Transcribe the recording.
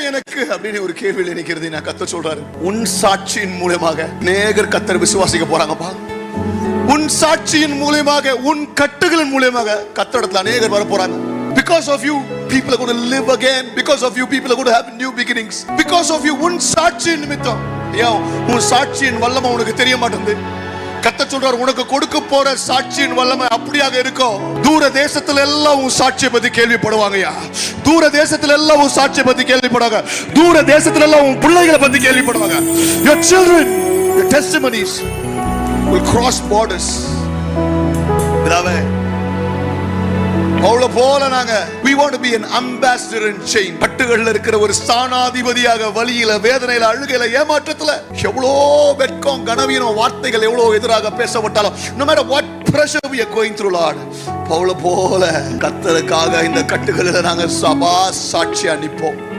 எனக்கு அப்படின்னு ஒரு கேள்வியில் நினைக்கிறது. நான் கர்த்தர் சொல்றாரு, உன் சாட்சியின் மூலமாக அநேகர் கர்த்தர் விசுவாசிக்க போறாங்கப்பா. உன் சாட்சியின் மூலமாக, உன் கட்டுகளின் மூலமாக கர்த்தரிடத்துல அநேகர் வர போறாங்க. Because of you, people are going to live again. Because of you, people are going to have new beginnings. Because of you, உன் சாட்சியின் நிமித்தம். ஏன் உன் சாட்சியின் வல்லமை உனக்கு தெரிய மாட்டேங்குது? கர்த்தர் சொல்றார், உனக்கு கொடுக்க போற சாட்சியின் வல்லமை அப்படியாக இருக்கும். தூர தேசத்துல எல்லாம் உன் சாட்சியை பத்தி கேள்விப்படுவாங்கயா. தூர தேசத்துல எல்லாம் உன் சாட்சியை பத்தி கேள்விப்படுவாங்க. தூர தேசத்துல எல்லாம் உன் பிள்ளைகளை பத்தி கேள்விப்படுவாங்க. Your children, your testimonies will cross borders. பிதாவே, பவுல போல நாங்க we want to be an ambassador in chain. கட்டுகள்ல இருக்கிற ஒரு ஸ்தானாதிபதியாக, வலியில, வேதனையில, அழுகையில, ஏமாற்றத்துல, எவ்வளோ வெட்கம், கனவீனம், வார்த்தைகள் எவ்வளவு எதிராக பேசப்பட்டாலும், no matter what pressure we are going through, Lord, பவுல போல கர்த்தருக்காக இந்த கட்டுகளில நாங்க சபா சாட்சியா நிற்போம்.